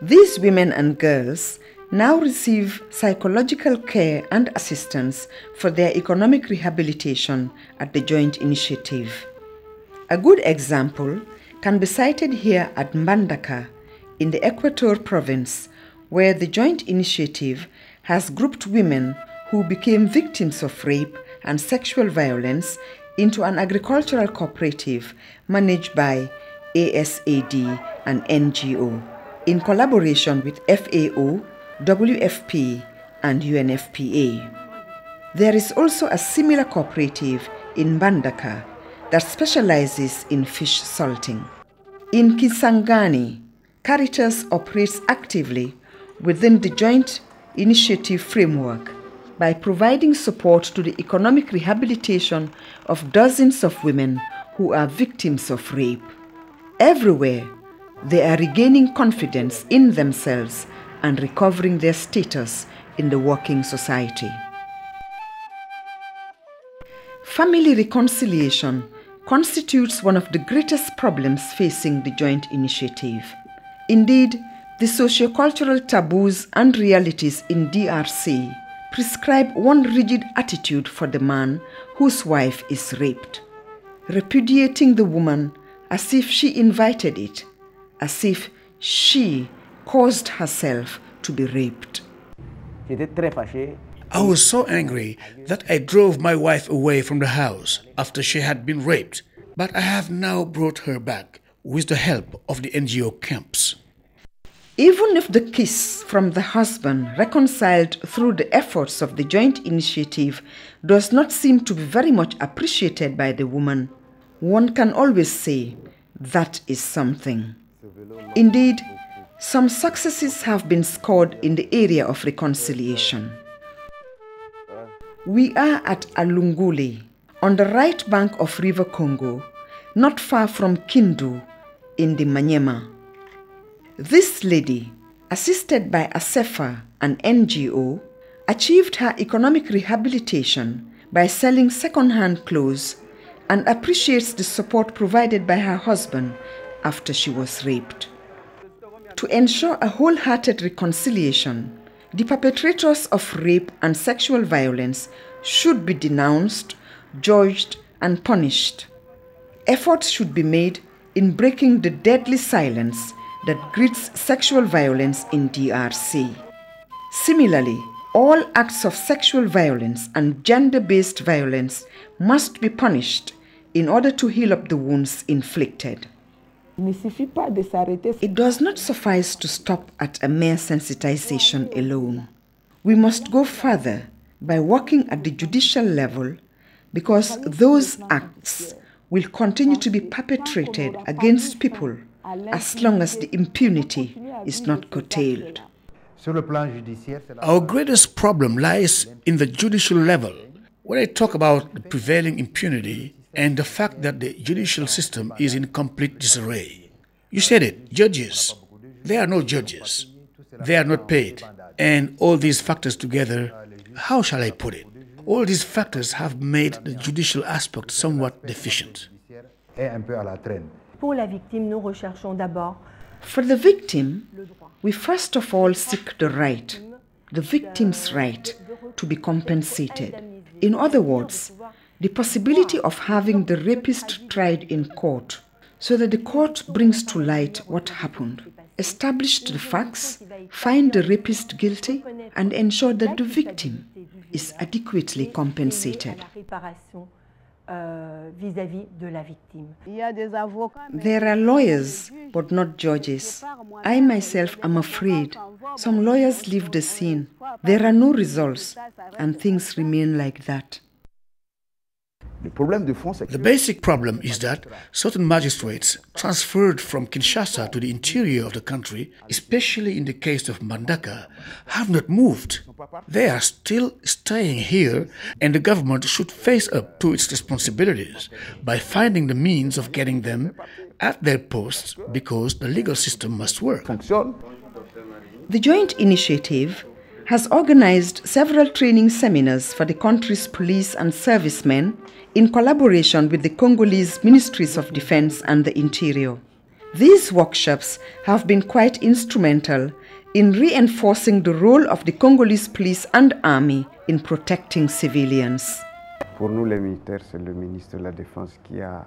These women and girls now receive psychological care and assistance for their economic rehabilitation at the joint initiative. A good example can be cited here at Mbandaka in the Equator province, where the joint initiative has grouped women who became victims of rape and sexual violence into an agricultural cooperative managed by ASAD, an NGO, in collaboration with FAO, WFP, and UNFPA. There is also a similar cooperative in Mbandaka that specializes in fish salting. In Kisangani, Caritas operates actively within the joint initiative framework by providing support to the economic rehabilitation of dozens of women who are victims of rape. Everywhere, they are regaining confidence in themselves and recovering their status in the working society. Family reconciliation constitutes one of the greatest problems facing the joint initiative. Indeed, the sociocultural taboos and realities in DRC prescribe one rigid attitude for the man whose wife is raped, repudiating the woman as if she invited it, as if she caused herself to be raped. I was so angry that I drove my wife away from the house after she had been raped, but I have now brought her back with the help of the NGO camps. Even if the kiss from the husband, reconciled through the efforts of the joint initiative, does not seem to be very much appreciated by the woman, one can always say that is something. Indeed, some successes have been scored in the area of reconciliation. We are at Alungule, on the right bank of River Congo, not far from Kindu in the Manyema. This lady, assisted by ASEFA, an NGO, achieved her economic rehabilitation by selling second-hand clothes and appreciates the support provided by her husband after she was raped. To ensure a wholehearted reconciliation, the perpetrators of rape and sexual violence should be denounced, judged, and punished. Efforts should be made in breaking the deadly silence that greets sexual violence in DRC. Similarly, all acts of sexual violence and gender-based violence must be punished in order to heal up the wounds inflicted. It does not suffice to stop at a mere sensitization alone. We must go further by working at the judicial level, because those acts will continue to be perpetrated against people as long as the impunity is not curtailed. Our greatest problem lies in the judicial level. When I talk about the prevailing impunity and the fact that the judicial system is in complete disarray. You said it, judges. There are no judges. They are not paid. And all these factors together, how shall I put it? All these factors have made the judicial aspect somewhat deficient. For the victim, we first of all seek the right, the victim's right, to be compensated. In other words, the possibility of having the rapist tried in court, so that the court brings to light what happened, establish the facts, find the rapist guilty, and ensure that the victim is adequately compensated. There are lawyers, but not judges. I myself am afraid. Some lawyers leave the scene. There are no results, and things remain like that. The basic problem is that certain magistrates transferred from Kinshasa to the interior of the country, especially in the case of Mbandaka, have not moved. They are still staying here, and the government should face up to its responsibilities by finding the means of getting them at their posts, because the legal system must work. The joint initiative has organized several training seminars for the country's police and servicemen in collaboration with the Congolese Ministries of Defense and the Interior. These workshops have been quite instrumental in reinforcing the role of the Congolese police and army in protecting civilians. Pour nous les militaires, c'est le ministre de la Défense qui a...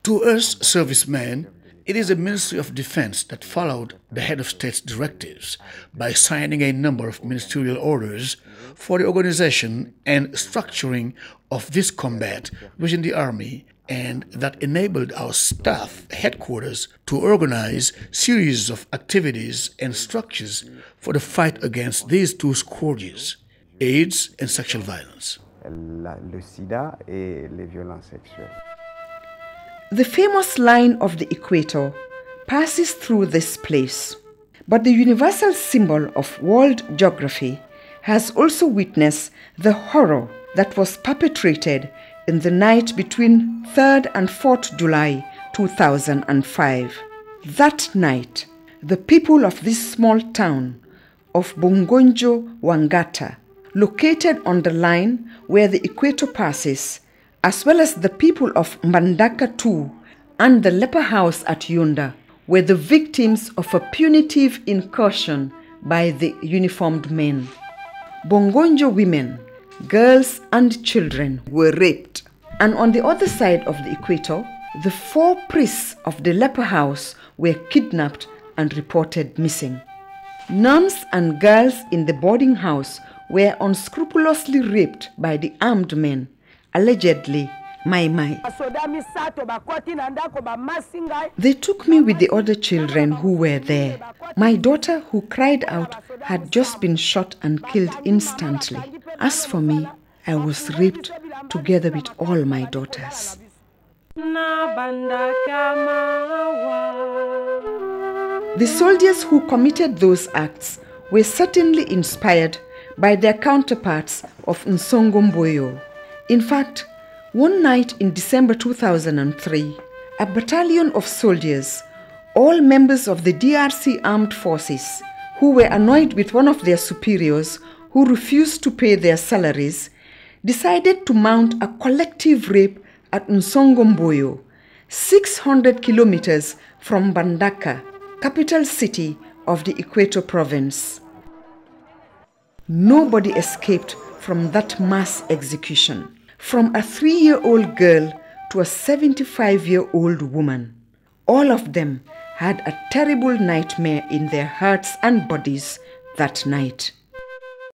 To us servicemen, it is the Ministry of Defense that followed the head of state's directives by signing a number of ministerial orders for the organization and structuring of this combat within the army, and that enabled our staff headquarters to organize series of activities and structures for the fight against these two scourges, AIDS and sexual violence. Le sida et les violences sexuelles. The famous line of the equator passes through this place, but the universal symbol of world geography has also witnessed the horror that was perpetrated in the night between 3rd and 4th July 2005. That night, the people of this small town of Bongonjo Wangata, located on the line where the equator passes, as well as the people of Mbandaka II and the leper house at Yunda, were the victims of a punitive incursion by the uniformed men. Bongonjo women, girls and children were raped. And on the other side of the equator, the 4 priests of the leper house were kidnapped and reported missing. Nuns and girls in the boarding house were unscrupulously raped by the armed men, allegedly Mai. They took me with the other children who were there. My daughter, who cried out, had just been shot and killed instantly. As for me, I was raped together with all my daughters. The soldiers who committed those acts were certainly inspired by their counterparts of Nsongomboyo. In fact, one night in December 2003, a battalion of soldiers, all members of the DRC armed forces, who were annoyed with one of their superiors who refused to pay their salaries, decided to mount a collective rape at Nsongomboyo, 600 kilometers from Bandaka, capital city of the Equator province. Nobody escaped from that mass execution, from a 3-year-old girl to a 75-year-old woman. All of them had a terrible nightmare in their hearts and bodies that night.